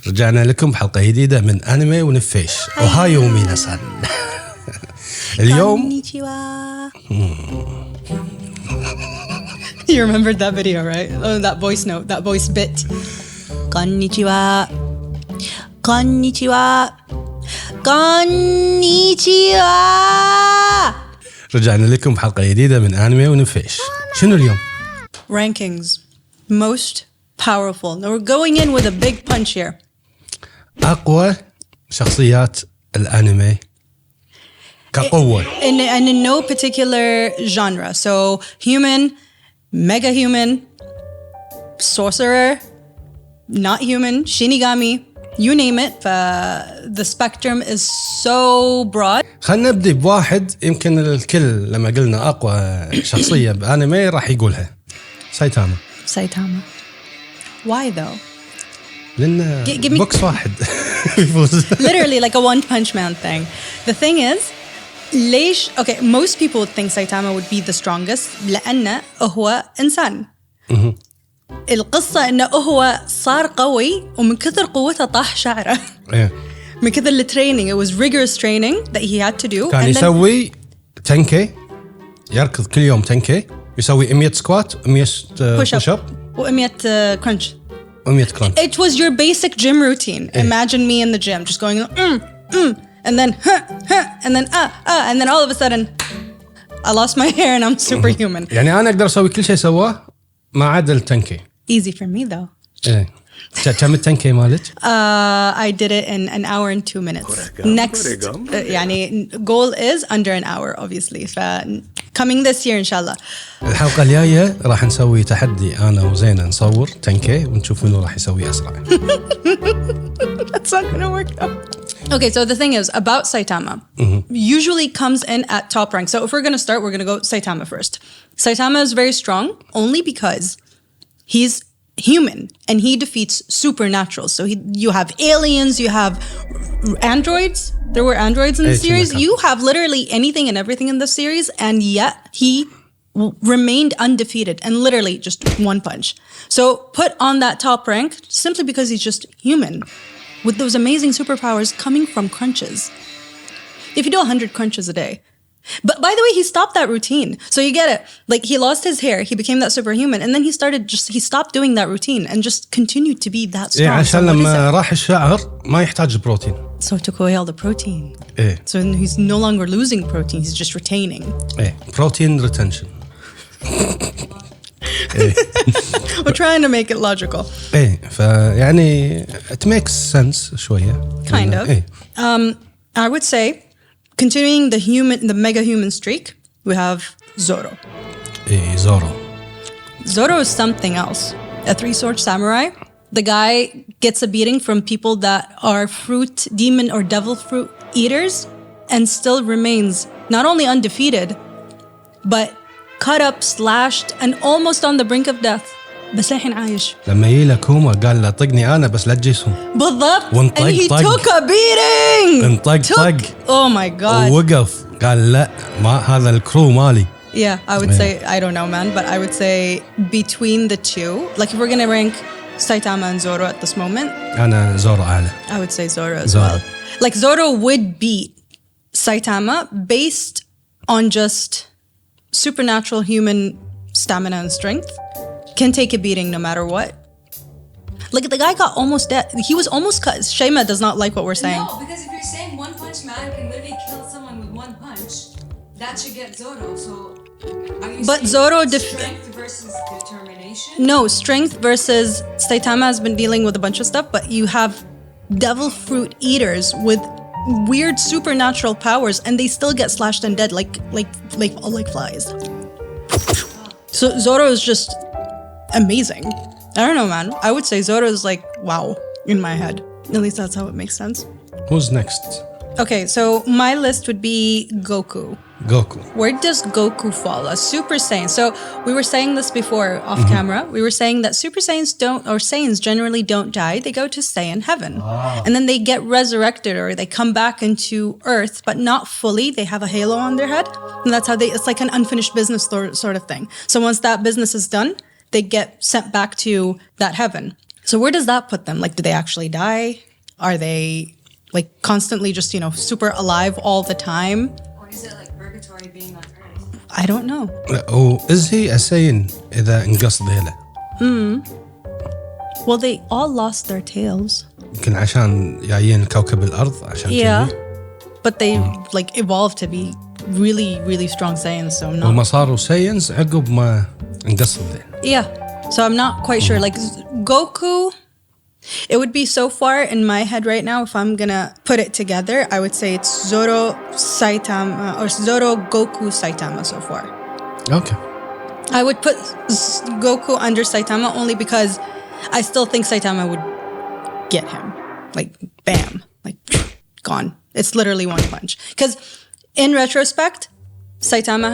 رجعنا لكم بحلقة جديدة من انمي ونفيش وهايو ميناسان. اليوم You remembered that video, right? Oh, that voice note, that voice bit. Konnichiwa. Konnichiwa. Konnichiwa. رجعنا لكم بحلقة جديدة من انمي ونفيش. شنو اليوم؟ Rankings. Most powerful. Now we're going in with a big punch here. اقوى شخصيات الانمي كقوة. And in no particular genre. So human, mega human, sorcerer, not human, shinigami, you name it. The spectrum is so broad. خلنا نبدأ بواحد يمكن الكل لما قلنا اقوى شخصية بانمي راح يقولها. سايتاما. Why though? لأن Give me- بوكس واحد يفوز. Literally like a one punch man thing. The thing is, ليش okay, most people would think Saitama would be the strongest لأنه هو إنسان. القصة إنه هو صار قوي ومن كثر قوته طاح شعره. من كثر التريننج, it was rigorous training that he had to do. كان يسوي تنكي, يركض كل يوم تنكي, يسوي 100 سكوات, 100 push up و100 crunch. 100 crunch. It was your basic gym routine. Imagine me in the gym just going and then and then and then all of a sudden I lost my hair and I'm superhuman. يعني أنا أقدر أسوي كل شيء سواه ما عدا التنكي. Easy for me though. إيه. كم التنكي مالك؟ I did it in an hour and 2 minutes. Next يعني goal is under an hour obviously. Coming this year إن شاء الله. الحلقة الجاية راح نسوي تحدي أنا وزينة نصور تنكي ونشوف منو راح يسوي أسرع. That's not gonna work though. Okay, so the thing is about Saitama. Usually comes in at top rank. So if we're gonna start, we're gonna go Saitama first. Saitama is very strong only because he's human and he defeats supernatural. So you have aliens, you have androids. There were androids in the series. You have literally anything and everything in the series, and yet he remained undefeated and literally just one punch. So put on that top rank simply because he's just human with those amazing superpowers coming from crunches. If you do 100 crunches a day. But by the way, he stopped that routine. So you get it. Like he lost his hair, he became that superhuman, and then he stopped doing that routine and just continued to be that strong. عشان لما راح الشعر ما يحتاج بروتين. So took away all the protein. إيه. So he's no longer losing protein, he's just retaining. إيه. protein retention. We're trying to make it logical. إيه. فيعني it makes sense شوية. Kind of. إيه. I would say, continuing the mega human streak, we have Zoro. إيه زورو. Zoro is something else. A three-sword samurai. The guy gets a beating from people that are fruit, demon or devil fruit eaters and still remains not only undefeated, but cut up, slashed, and almost on the brink of death. بس الحين عايش. لما يجي كوما قال له طقني أنا بس لا تجيسهم. بالضبط. وانطق And he طق. took a beating. انطق طق. Oh my God. ووقف قال لا ما هذا الكرو مالي. Yeah, I would say, I don't know, man, but I would say between the two, like if we're going to rank Saitama and Zoro at this moment, أنا زورو أعلى. I would say Zoro as Zoro. well. Like Zoro would beat Saitama based on just supernatural human stamina and strength. Can take a beating no matter what. Like the guy got almost dead. He was almost cut. Shema does not like what we're saying. No, because if you're saying one punch man can literally kill someone with one punch, that should get Zoro. So are you But saying Zoro strength versus determination? No, strength versus Saitama has been dealing with a bunch of stuff, but you have devil fruit eaters with weird supernatural powers and they still get slashed and dead like flies. So Zoro is just amazing. I don't know, man. I would say Zoro is like wow in my head. At least that's how it makes sense. Who's next? Okay, so my list would be Goku. Goku. Where does Goku fall? A Super Saiyan. So we were saying this before off camera. We were saying that Super Saiyans Saiyans generally don't die. They go to Saiyan heaven. And then they get resurrected or they come back into Earth, but not fully. They have a halo on their head. And that's how it's like an unfinished business sort of thing. So once that business is done, they get sent back to that heaven. So where does that put them? Like, do they actually die? Are they like constantly just, super alive all the time? Or is it like purgatory being on Earth? I don't know. is he a Saiyan إذا انقص ذيله؟ Well, they all lost their tails. يمكن عشان جايين كوكب الأرض عشان Yeah. كذي. But they like evolved to be really, really strong Saiyans. So I'm not. وما صاروا Saiyans عقب ما انقص الذيل. Yeah. So I'm not quite sure. Like Goku, it would be so far in my head right now. If I'm gonna put it together, I would say it's Zoro Saitama or Zoro Goku Saitama so far. Okay. I would put Goku under Saitama only because I still think Saitama would get him. Like, bam. Like, gone. It's literally one punch. Because in retrospect, Saitama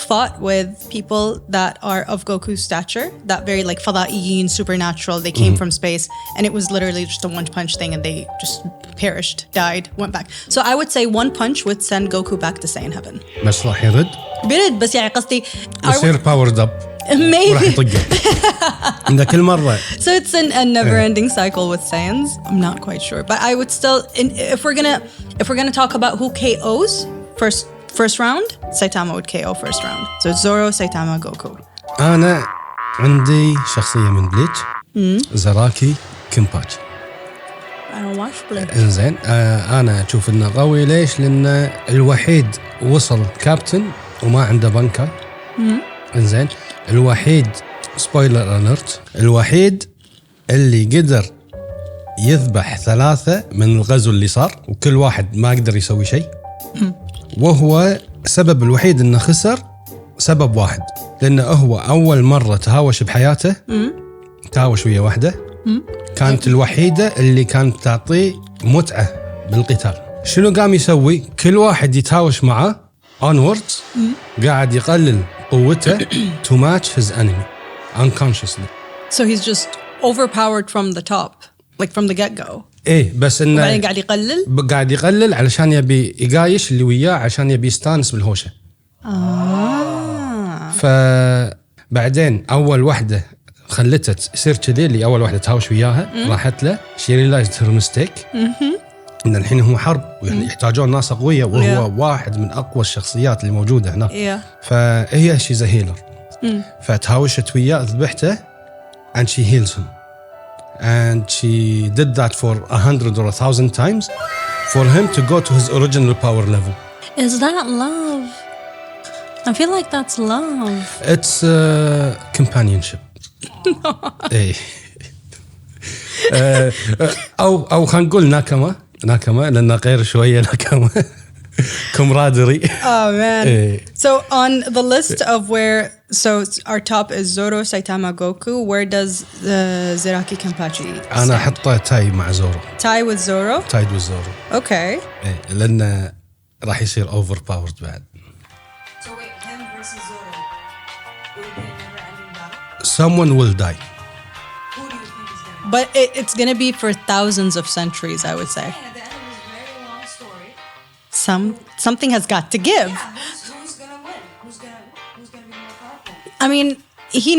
fought with people that are of Goku's stature, that very like fada'iyin, supernatural. They came from space, and it was literally just a one-punch thing, and they just perished, died, went back. So I would say one punch would send Goku back to Saiyan heaven. بس راح يرد برد بس يعني قصدي يصير باورد اب وراح maybe. يطقه عند كل مرة. So it's a never-ending cycle with Saiyans. I'm not quite sure, but I would still. If we're gonna talk about who KOs first round, Saitama would KO first round. So it's Zoro, Saitama, Goku. أنا عندي شخصية من بليتش زراكي كيمباتشي. I don't watch Bleach. انزين أنا أشوف إنه قوي. ليش؟ لأنه الوحيد وصل كابتن وما عنده بنكر. انزين الوحيد سبويلر ألرت، الوحيد اللي قدر يذبح 3 من الغزو اللي صار وكل واحد ما قدر يسوي شيء، وهو سبب الوحيد انه خسر سبب واحد، لانه هو اول مرة تهاوش بحياته. تهاوش ويا واحدة كانت الوحيدة اللي كانت تعطيه متعة بالقتال. شنو قام يسوي؟ كل واحد يتهاوش معه onwards قاعد يقلل قوته to match his enemy unconsciously. So he's just overpowered from the top, like from the get-go. ايه بس انه وبعدين قاعد يقلل علشان يبي يقايش اللي وياه، عشان يبي يستانس بالهوشه. فبعدين اول وحده خلته يصير كذي، اللي اول وحده تهاوش وياها راحت له شي ريلايزد هير ميستيك ان الحين هم حرب ويعني يحتاجون ناس قويه، وهو واحد من اقوى الشخصيات اللي موجوده هناك. فهي شي هيلر، فتهاوشت وياه ذبحته and she heals him. And she did that for 100 or 1,000 times for him to go to his original power level. Is that love? I feel like that's love. It's companionship. إيه. أو خلينا نقول ناكما لأنه غير شوية ناكما. Camaraderie. Oh man. So on the list of our top is Zoro, Saitama, Goku. Where does Zeraki Kenpachi stand? أنا أحطه تاي مع زورو. Tie with Zoro? Tied with Zoro. Okay. لأنه راح يصير overpowered بعد. So wait, him versus Zoro. It would be a never-ending battle? Someone will die. Who do you think is gonna But it's going to be for thousands of centuries, I would say. Yeah, the end is a very long story. Something has got to give. Yeah, who's gonna win? Who's gonna be more powerful? I mean, he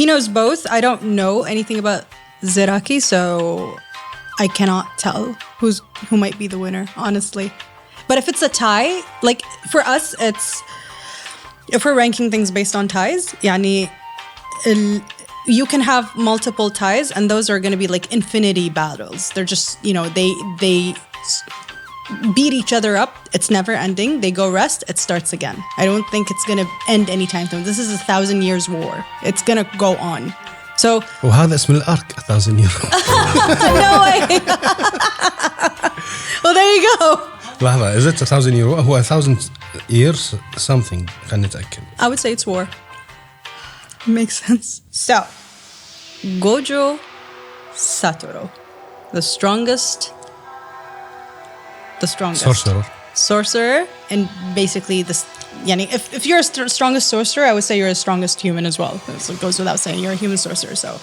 knows both. I don't know anything about Zeraki, so I cannot tell who might be the winner, honestly. But if it's a tie, like for us, if we're ranking things based on ties, yani, you can have multiple ties, and those are going to be like infinity battles. They're just, they beat each other up. It's never ending. They go rest. It starts again. I don't think it's going to end anytime soon. This is 1,000 years war. It's going to go on. So وهذا اسم الأرك 1,000 years. no way. Well, there you go. لحظة, is it 1,000 years? هو 1,000 years something. خلينا نتأكد. I would say it's war. Makes sense. So, Gojo Satoru, the strongest. Sorcerer, and basically this. Yani, if you're a strongest sorcerer, I would say you're the strongest human as well. So it goes without saying, you're a human sorcerer. So,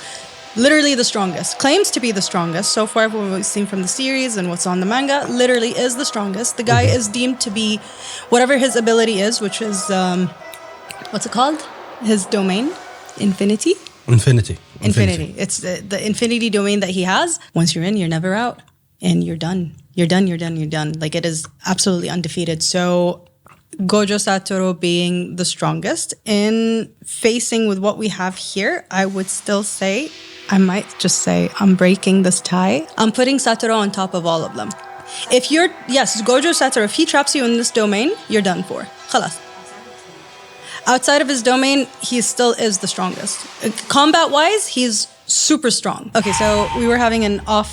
literally the strongest. Claims to be the strongest. So far, what we've seen from the series and what's on the manga, literally is the strongest. The guy is deemed to be whatever his ability is, which is what's it called? His domain, Infinity. Infinity. It's the infinity domain that he has. Once you're in, you're never out. And you're done. You're done, you're done, you're done. Like, it is absolutely undefeated. So Gojo Satoru being the strongest in facing with what we have here, I would still say, I might just say, I'm breaking this tie. I'm putting Satoru on top of all of them. If you're, yes, Gojo Satoru, if he traps you in this domain, you're done for. خلاص. Outside of his domain, he still is the strongest. Combat-wise, he's super strong. Okay, so we were having an off,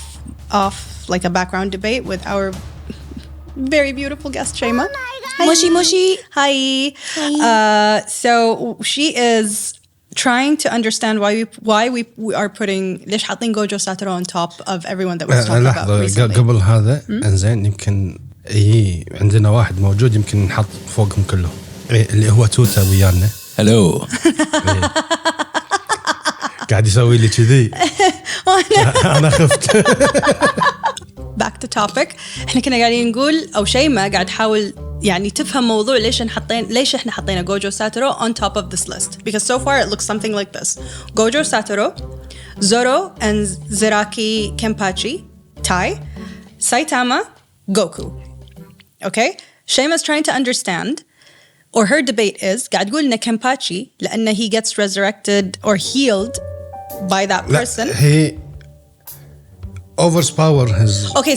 like a background debate with our very beautiful guest, Shema. Mushy, mushy. Hi. So she is trying to understand why we are putting ليش حاطين Gojo Satoru on top of everyone that we're talking about recently. قبل هذا انزين يمكن عندنا واحد موجود يمكن نحط فوقهم كلهم اللي هو توتا ويانا. هلو. قاعد يسوي لي كذي. انا خفت. Back to topic. احنا كنا قاعدين نقول او شيء ما قاعد حاول يعني تفهم موضوع ليش احنا حطينا Gojo Satoru on top of this list, because so far it looks something like this: Gojo Satoru, Zoro and Zeraki Kenpachi, Tai, Saitama, Goku. Okay? Sheima's trying to understand, or her debate is قاعد تقول إن Kenpachi لأن he gets resurrected or healed by that person. He overpower his. اوكي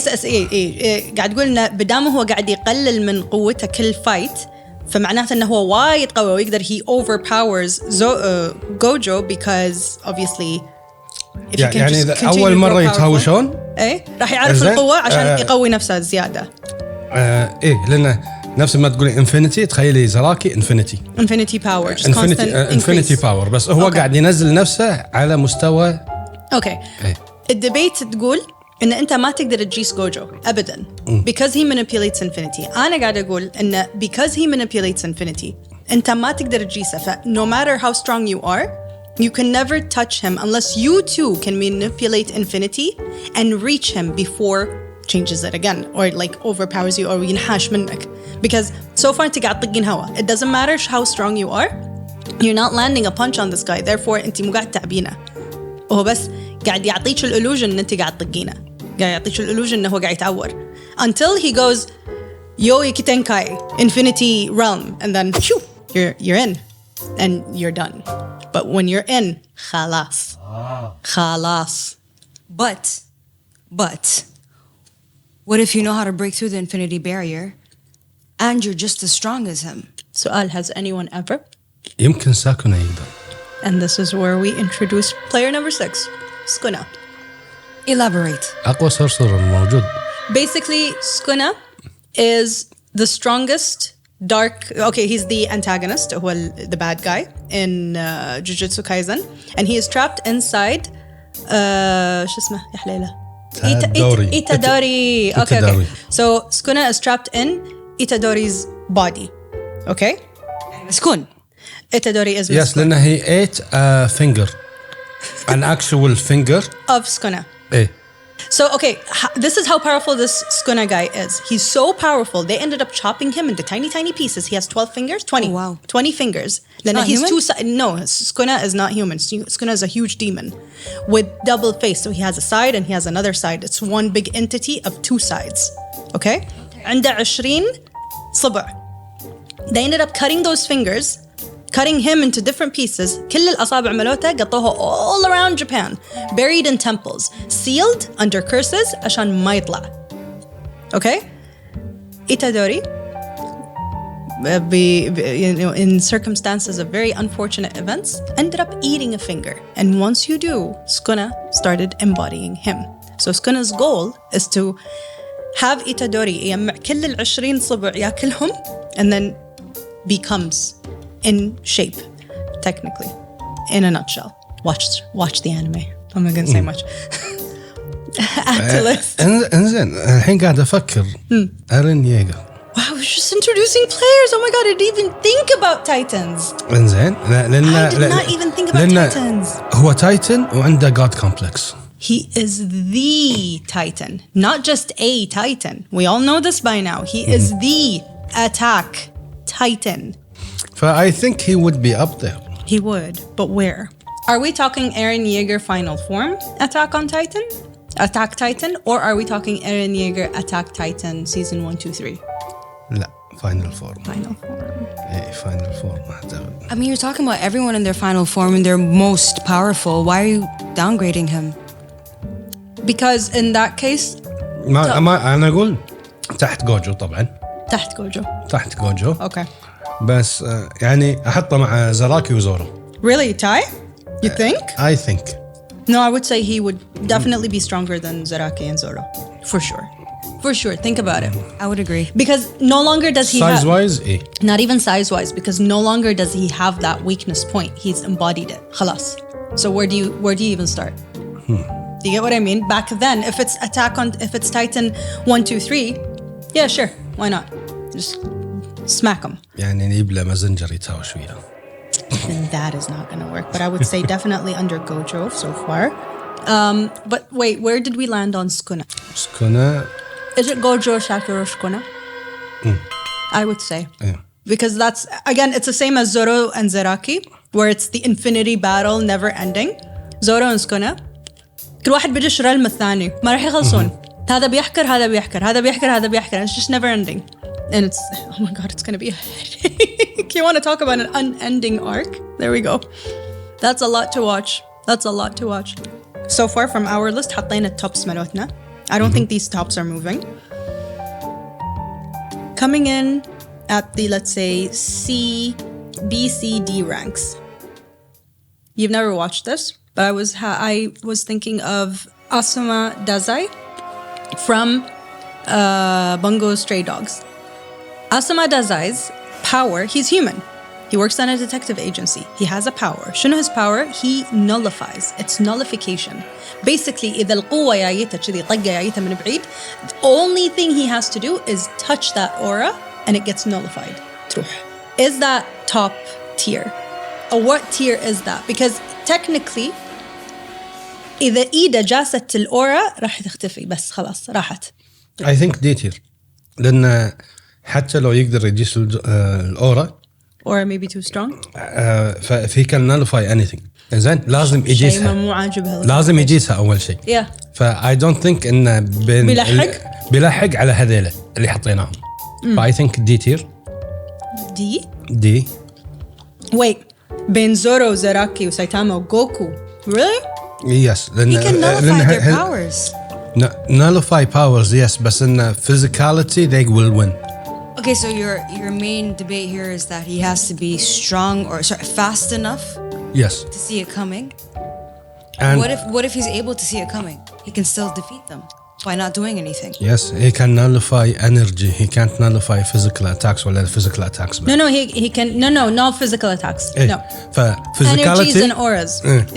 قاعد تقول انه بدامه هو قاعد يقلل من قوته كل فايت فمعناته انه هو وايد قوي ويقدر he overpowers Gojo because obviously if you can يعني just اول مره يتهاوشون ايه راح يعرف القوه عشان يقوي نفسه زياده. ايه لانه نفس ما تقولي انفينيتي تخيلي زراكي انفينيتي باور انفينيتي باور بس هو قاعد ينزل نفسه على مستوى. اوكي الديبيت تقول إن أنت ما تقدر تجيس جوجو أبداً because he manipulates infinity. أنا قاعد أقول إن because he manipulates infinity أنت ما تقدر تجيسه. ف no matter how strong you are, you can never touch him unless you too can manipulate infinity and reach him before changes it again or like overpowers you or ينحاش منك. Because so far أنت قاعد تطقين هوا. It doesn't matter how strong you are, you're not landing a punch on this guy. Therefore أنت مو قاعد تعبينه. وهو بس قاعد يعطيك الإلوجن إن أنت قاعد تطقينه. قاعد يعطيك الإلوجن إنه هو قاعد يتعور. Until he goes Yoi Kitenkai Infinity Realm and then shoo, you're in and you're done. But when you're in خلاص. But what if you know how to break through the infinity barrier and you're just as strong as him? سؤال: has anyone ever? يمكن ساكنة يقدر. And this is where we introduce player number 6, Skuna. Elaborate. أقوى صرصور الموجود. Basically, Skuna is the strongest dark... Okay, he's the antagonist, هو the bad guy in Jujutsu Kaisen. And he is trapped inside... شو اسمه يا حليلة؟ Itadori. Okay. So, Skuna is trapped in Itadori's body. Okay? Skun. Itadori is Yes, لأنه he ate a finger. An actual finger. Of Skuna. إيه. So, okay, this is how powerful this Skuna guy is. He's so powerful, they ended up chopping him into tiny, tiny pieces. He has 12 fingers? 20. Oh, wow. 20 fingers. Not he's human? No, Skuna is not human. Skuna is a huge demon with double face. So he has a side and he has another side. It's one big entity of two sides. Okay? عنده 20 صبع. They ended up cutting those fingers, cutting him into different pieces. كل الأصابع ملوته قطوها all around Japan, buried in temples, sealed under curses عشان ما يطلع. Okay? Itadori, in circumstances of very unfortunate events, ended up eating a finger. And once you do, Skuna started embodying him. So Skuna's goal is to have Itadori يجمع كل 20 صبع ياكلهم and then becomes in shape, technically, in a nutshell. Watch the anime. I'm not going to say much. Add to list. انزين الحين قاعد أفكر أرين ييغر. Wow, we're just introducing players. Oh my god, I didn't even think about Titans. انزين لأن I did not even think about Titans. هو تايتن وعنده God complex. He is the Titan, not just a Titan. We all know this by now. He is the attack Titan. I think he would be up there. He would, but where? Are we talking Eren Yeager final form Attack Titan, or are we talking Eren Yeager Attack Titan season 1, 2, 3? لا فاينل فورم. Final form. ايه فاينل فورم اعتقد. I mean, you're talking about everyone in their final form and they're most powerful. Why are you downgrading him? Because in that case, ما انا اقول تحت جوجو طبعا. تحت جوجو. تحت جوجو. Okay. بس يعني احطه مع زراكي وزورو. Really, Ty? You think? I think. No, I would say he would definitely be stronger than Zaraki and Zoro. For sure. For sure. Think about it. I would agree. Because no longer does he Size have... wise ايه. Not even size-wise, because no longer does he have that weakness point. He's embodied it. خلاص. So where do you even start? Do you get what I mean? Back then, if it's Titan 1, 2, 3, yeah, sure. Why not? Just smack him. يعني نجيب له مازنجر يتهاوش وياه. And that is not going to work. But I would say definitely under Gojo so far. But wait, where did we land on Sukuna? سكونا. Is it Gojo, Sakura, Sukuna? I would say. Yeah. Because that's, again, it's the same as Zoro and Zaraki, where it's the infinity battle never ending. Zoro and Sukuna, كل واحد بيجي رلم الثاني ما راح يخلصون. هذا بيحكر هذا بيحكر هذا بيحكر هذا بيحكر. It's just never ending. And it's, oh my God, it's going to be a headache. You want to talk about an unending arc? There we go. That's a lot to watch. That's a lot to watch. So far from our list, حطينا التوبس مالتنا. I don't think these tops are moving. Coming in at the, let's say, B, C, D ranks. You've never watched this, but I was thinking of Asuma Dazai from Bungo Stray Dogs. Asuma Dazai's power, he's human. He works on a detective agency. He has a power. شنو his power? He nullifies. It's nullification. Basically, إذا القوة جايته كذي طقة جايته من بعيد, the only thing he has to do is touch that aura and it gets nullified. تروح. Is that top tier? Or what tier is that? Because technically, إذا إيده جاست الأورا راح تختفي بس خلاص راحت. I think دي تير. لأن حتى لو يقدر يجيس الأورا. Or maybe too strong. فهي can nullify anything. إنزين لازم يجيسها. شيء مو عاجبها. لازم يجيسها أول شيء. Yeah. I don't think إنه بيلحق على هذيله اللي حطيناهم. I think D tier. D. Wait. بين زورو وزاراكي وسايتاما وغوكو. Really? Yes. He can nullify their powers. Nullify powers, yes, but in physicality they will win. Okay, so your main debate here is that he has to be strong or fast enough Yes. to see it coming. And what if he's able to see it coming? He can still defeat them by not doing anything. yes, he can nullify energy. He can't nullify physical attacks or physical attacks. No, he can. No, not physical attacks. No. Physicality. Energies and auras.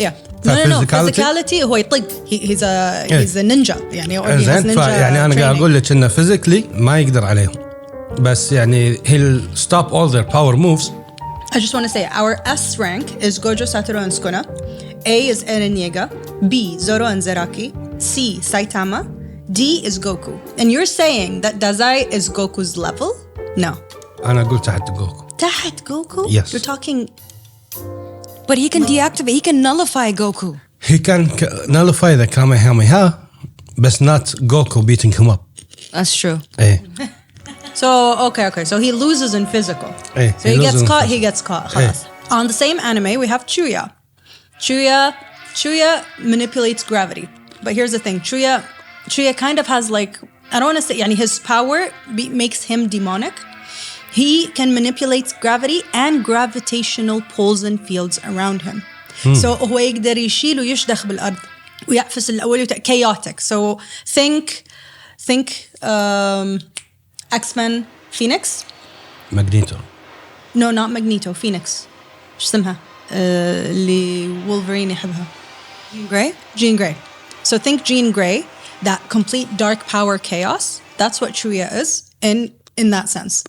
Yeah. No. Physicality هو يطق. He's a ninja. يعني or he has ninja يعني أنا قاعد أقول لك إنه physically ما يقدر عليهم. بس يعني he'll stop all their power moves. I just want to say our S rank is Gojo, Satoru, and Sukuna. A is Eren Yeager. B, Zoro and Zaraki. C, Saitama. D is Goku. And you're saying that Dazai is Goku's level? No. أنا أقول تحت جوكو. تحت Goku? Yes. You're talking... But he can deactivate, he can nullify Goku. He can nullify the Kamehameha, but not Goku beating him up. That's true. Eh. So, okay. So he loses in physical. So he gets caught. خلاص. On the same anime, we have Chuya. Chuya manipulates gravity. But here's the thing. Chuya kind of has like, I don't want to say, يعني his power makes him demonic. He can manipulate gravity and gravitational poles and fields around him. So هو يقدر يشيل ويشدخ بالأرض ويعفس الأول chaotic. So think X-Men Phoenix. Magneto. No, not Magneto. Phoenix. شو اسمها؟ اللي Wolverine يحبها. Jean Grey. So think Jean Grey, that complete dark power chaos. That's what Chuya is in that sense.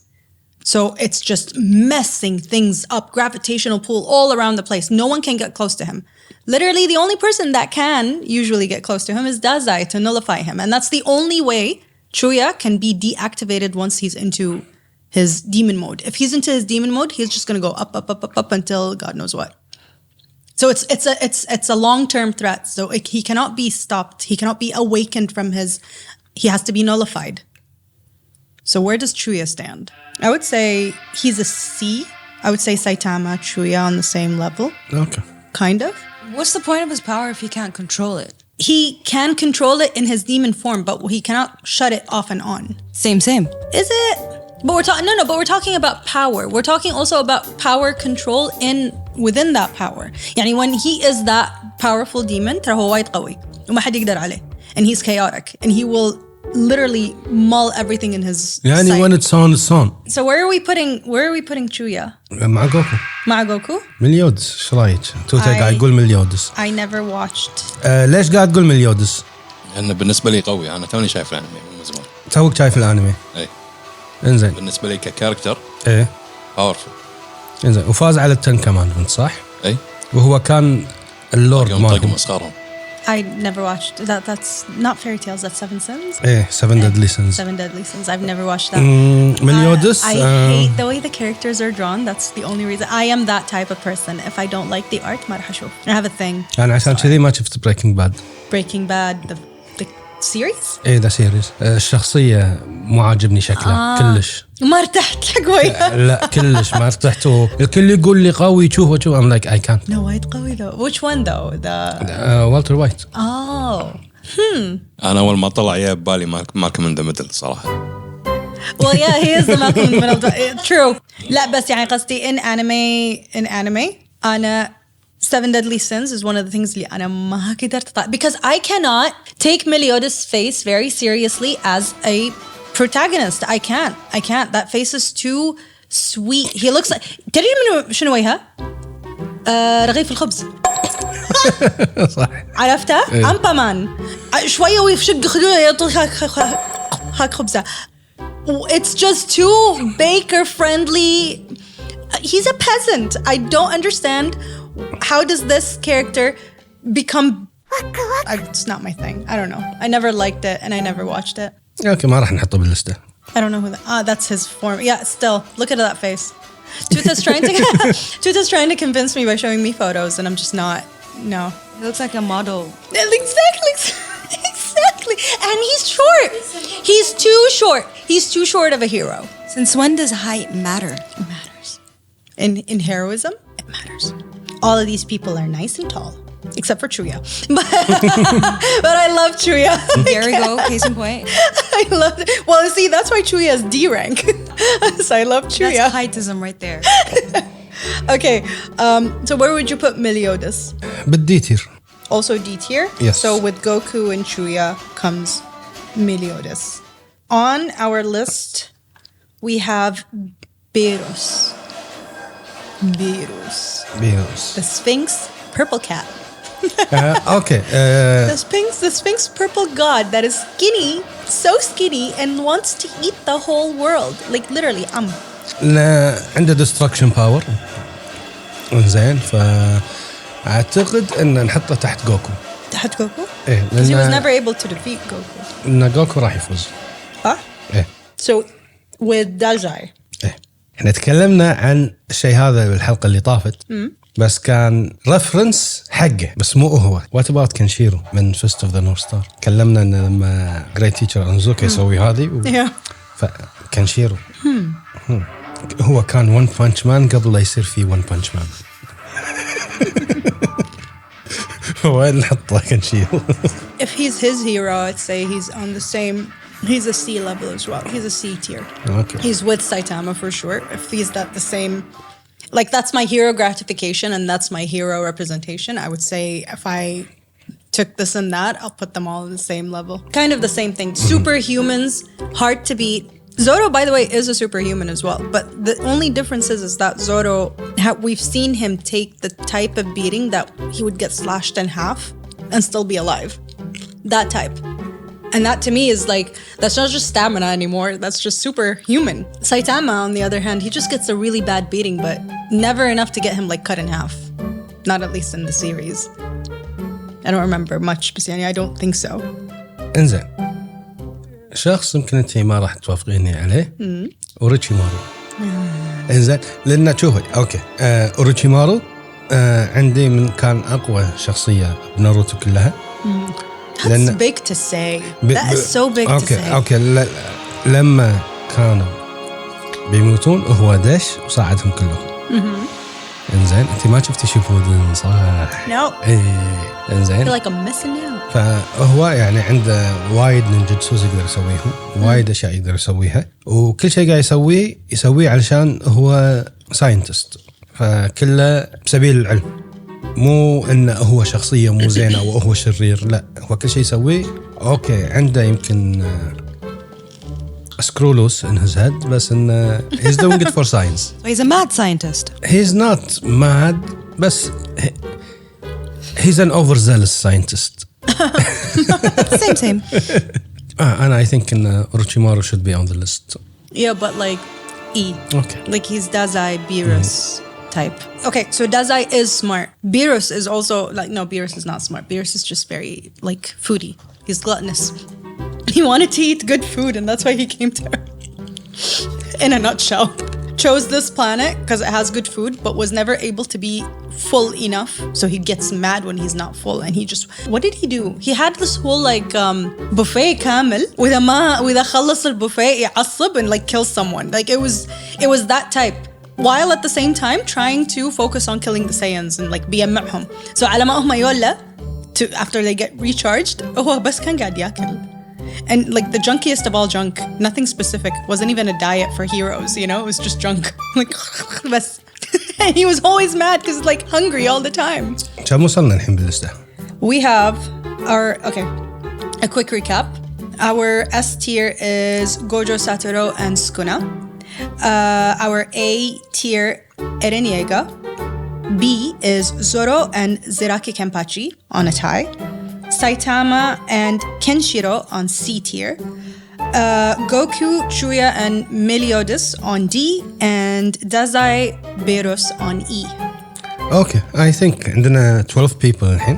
So it's just messing things up, gravitational pull all around the place. No one can get close to him. Literally, the only person that can usually get close to him is Dazai to nullify him. And that's the only way Chuya can be deactivated once he's into his demon mode. If he's into his demon mode, he's just going to go up until God knows what. So it's a long-term threat. So he cannot be stopped. He cannot be awakened from his. He has to be nullified. So where does Chuya stand? I would say he's a C. I would say Saitama, Chuya on the same level. Okay. Kind of. What's the point of his power if he can't control it? He can control it in his demon form, but he cannot shut it off and on. Same. Is it? But we're talking but we're talking about power. We're talking also about power control within that power. يعني when he is that powerful demon ترى هو وايد قوي وما حد يقدر عليه. And he's chaotic and he will literally mull everything in his يعني sight. when it's on. So where are we putting Chuya? مع جوكو. مع جوكو? مليودس ايش رايك؟ توتا قاعد يقول مليودس. I never watched. ليش قاعد تقول مليودس؟ لأنه بالنسبة لي قوي. أنا توني شايف الأنمي من زمان. توك شايف الانمي؟ إيه. انزين. بالنسبة لي ككاركتر. ايه. باورفul. انزين وفاز على التن كمان صح؟ إيه. وهو كان اللورد مالهم. مسخرهم. I never watched that. That's not fairy tales. That's Seven Sins. ايه 7 deadly sins. 7 deadly sins. I've never watched that. مليودس. I hate the way the characters are drawn. That's the only reason. I am that type of person. If I don't like the art, ما راح أشوف. I have a thing. أنا عشان كذي ما شفت بريكنج باد. Breaking Bad, the series. ايه ده سيريز. الشخصية مو عاجبني شكلها كلش. ما ارتحت حقوي. لا كلش ما ارتحت. الكل يقول لي قوي شوف I'm like I can't. No, وايد قوي though. Which one though? The والتر وايت. Oh. أنا أول ما طلع يا ببالي مالكم in the middle صراحة. Well, yeah, he is the Malcolm in the Middle. True. لا بس يعني قصدي in anime أنا 7 deadly sins is one of the things اللي أنا ما قدرت because I cannot take Meliodas' face very seriously as a protagonist. I can't. That face is too sweet. He looks like تدري منو شنو وجهه؟ رغيف الخبز. صح. عرفته؟ أمبامان. شوية ويفشق خدوده يطلق هاك خبزة. It's just too baker friendly. He's a peasant. I don't understand. How does this character become? It's not my thing. I don't know. I never liked it and I never watched it. اوكي ما راح نحطه باللستة. I don't know who that. That's his form. Yeah. Still, look at that face. Tuta's trying to convince me by showing me photos, and I'm just not. No. He looks like a model. Exactly. And he's short. He's too short. He's too short of a hero. Since when does height matter? It matters. In heroism, it matters. All of these people are nice and tall, except for Chuya. But I love Chuya. There we go. Case in point. I love it. Well, see, that's why Chuya is D rank. So I love Chuya. That's heightism right there. Okay. So where would you put Meliodas? بالدي تير. Also D tier? Yes. So with Goku and Chuya comes Meliodas. On our list, we have Beerus. The Sphinx, purple cat. Okay. The Sphinx purple god that is skinny, so skinny, and wants to eat the whole world. Like literally, عنده destruction power. زين فأعتقد إن نحطه تحت جوكو. تحت جوكو؟ إيه. Because he was never able to defeat Goku. إن جوكو راح يفوز. إيه. So with Dajai. إيه. إحنا تكلمنا عن الشيء هذا بالحلقة اللي طافت. بس كان ريفرنس حقه بس مو هو. وات اباوت كانشيرو من فيست اوف ذا نورث ستار. تكلمنا ان لما جريت تيتشر انزوكا يسوي هذه فكانشيرو هو كان ون بانش مان قبل لا يصير في ون بانش مان. وين نحطه كانشيرو؟ If he's his hero, I'd say he's on the same. He's a C level as well. He's a C tier. Okay. He's with Saitama for sure. If he's the same. Like that's my hero gratification and that's my hero representation. I would say if I took this and that, I'll put them all at the same level. Kind of the same thing. Superhumans, hard to beat. Zoro, by the way, is a superhuman as well. But the only difference is that Zoro, we've seen him take the type of beating that he would get slashed in half and still be alive. That type. And that to me is like, that's not just stamina anymore. That's just superhuman. Saitama, on the other hand, he just gets a really bad beating, but never enough to get him like cut in half. Not at least in the series. I don't remember much, but I don't think so. انزين. شخص يمكن انت ما راح توافقيني عليه. اوروتشيمارو. انزين لأن شوفي اوكي اوروتشيمارو عندي من كان أقوى شخصية بناروتو كلها. That's big to say. That is so big to say. أوكي لما كانوا بيموتون هو دش وساعدهم كلهم. إنزين أنت ما شفتي شيبودن صح؟ No. إنزين. I feel like I'm missing out. فهو يعني عنده وايد نينجوتسوز يقدر يسويهم، وايد أشياء يقدر يسويها، وكل شيء قاعد يسويه علشان هو ساينتست، فكله بسبيل العلم، مو إنه هو شخصية مو زينة أو هو شرير، لا هو كل شيء يسويه أوكي عنده يمكن screw in his head بس إنه he's doing it for science. So he's a mad scientist. He's not mad بس he's an overzealous scientist. Same. And I think Orochimaru should be on the list. Yeah, but like E. Okay. Like he's Dazai, Beerus type. Okay, so Dazai is smart. Beerus is also like, no, Beerus is not smart. Beerus is just very like foodie. He's gluttonous. He wanted to eat good food and that's why he came to Earth. In a nutshell. Chose this planet because it has good food but was never able to be full enough, so he gets mad when he's not full, and he just, what did he do? He had this whole like buffet كامل وإذا خلص البوفيه يعصب and like kill someone. Like it was that type, while at the same time trying to focus on killing the Saiyans and like بيجمعهم. So على ما هم يولى to after they get recharged هو بس كان قاعد ياكل. And like the junkiest of all junk, nothing specific, wasn't even a diet for heroes, you know, it was just junk. Like, and he was always mad because like hungry all the time. كم وصلنا الحين باللستة؟ We have a quick recap. Our S tier is Gojo, Satoru, and Sukuna. Our A tier, Eren Yeager. B is Zoro and Ziraki Kenpachi on a tie. Saitama and Kenshiro on C tier, Goku, Chuya and Meliodas on D, and Dazai, Beerus on E. Okay, I think عندنا 12 people الحين.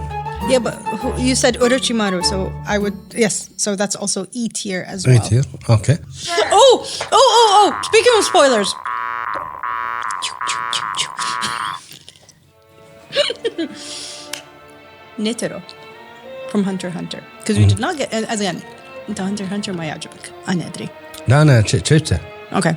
Yeah, but you said Orochimaru, so I would, yes, so that's also E tier as well. E tier, okay. Oh, speaking of spoilers. Netero. From Hunter x Hunter, because we did not get, as again, into Hunter x Hunter ما يعجبك أنا أدري. لا أنا شفته. Okay.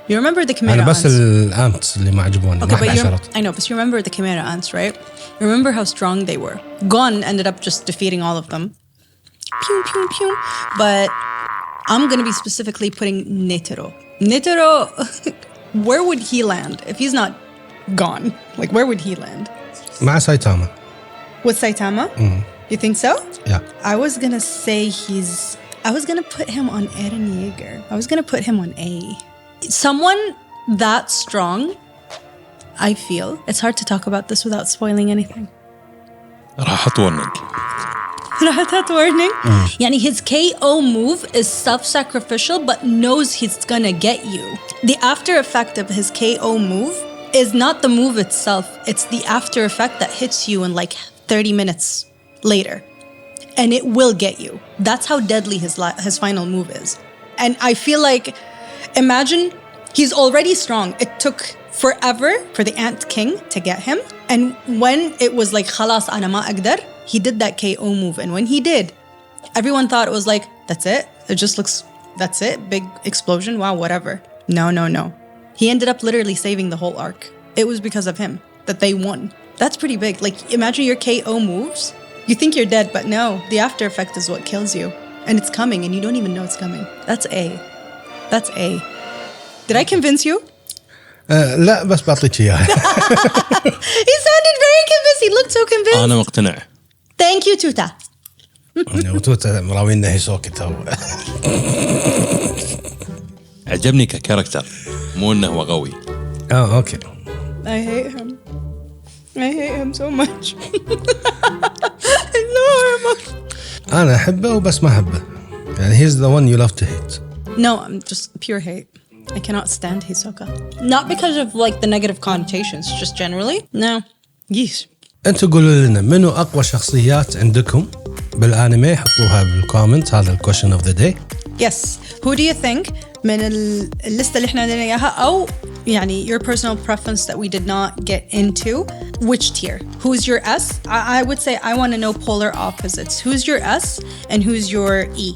You remember the Chimera أنا ants? بس الأنت اللي ما عجبوني. Okay, but I know, but you remember the Chimera ants, right? You remember how strong they were. Gon ended up just defeating all of them. Pew, pew, pew. But I'm going to be specifically putting Netero. Netero, where would he land if he's not gone? Like, where would he land? مع سايتاما. With Saitama? You think so? Yeah. I was gonna say I was gonna put him on Eren Yeager. I was gonna put him on A. Someone that strong, I feel. It's hard to talk about this without spoiling anything. راح أتورنك. Yani his KO move is self-sacrificial but knows he's gonna get you. The after effect of his KO move is not the move itself. It's the after effect that hits you in like 30 minutes later, and it will get you. That's how deadly his final move is. And I feel like, imagine he's already strong. It took forever for the Ant King to get him, and when it was like خلاص أنا ما أقدر, he did that KO move, and when he did, everyone thought it was like, that's it. It just looks, that's it. Big explosion. Wow, whatever. No. He ended up literally saving the whole arc. It was because of him that they won. That's pretty big. Like, imagine your KO moves. You think you're dead, but no. The after effect is what kills you. And it's coming, and you don't even know it's coming. That's A. That's A. Did I convince you? لا بس بعطيك إياها. He sounded very convinced. He looked so convinced. أنا مقتنع. Thank you, Tuta. وتوتا مراوينا هي سوكت هو. عجبني ككاركتر، مو إنه هو قوي. أوكي. I hate him. I hate him so much. I know him. أنا أحبه وبس ما أحبه. يعني he's the one you love to hate. No, I'm just pure hate. I cannot stand Hisoka. Not because of like the negative connotations, just generally. No. Yeesh. أنتوا قولوا لنا منو أقوى شخصيات عندكم بالأنمي، حطوها بالكومنت. هذا الكويشن of the day. Yes. Who do you think من الليستة اللي احنا عندنا إياها أو يعني your personal preference that we did not get into. Which tier? Who's your S? I would say I want to know polar opposites. Who's your S and who's your E?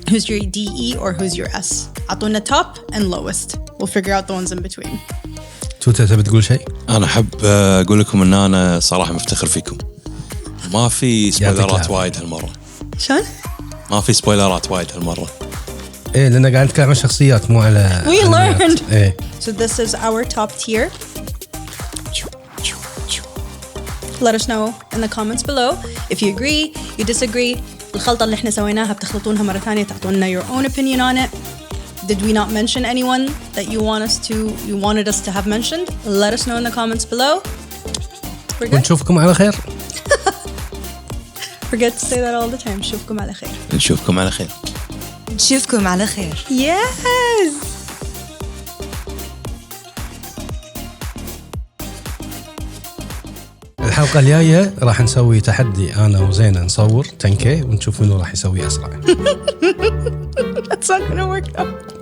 Who's your DE or who's your S? أعطونا top and lowest. We'll figure out the ones in between. توتا تبي تقول شيء؟ انا احب اقول لكم ان انا صراحه مفتخر فيكم. ما في سبويلرات وايد هالمره. شلون؟ ما في سبويلرات وايد هالمره. ايه لان قاعد نتكلم عن شخصيات مو على We learned. ايه. So this is our top tier. Let us know in the comments below if you agree, you disagree. الخلطة اللي احنا سويناها بتخلطونها مرة ثانية تعطونا your own opinion on it. Did we not mention anyone that you wanted us to have mentioned? Let us know in the comments below. We're good. ونشوفكم على خير. Forget to say that all the time. نشوفكم على خير. نشوفكم على خير. نشوفكم على خير. Yes. الحلقة الجاية راح نسوي تحدي أنا وزينة نصور 10K ونشوف منو راح يسوي أسرع. That's not gonna work out.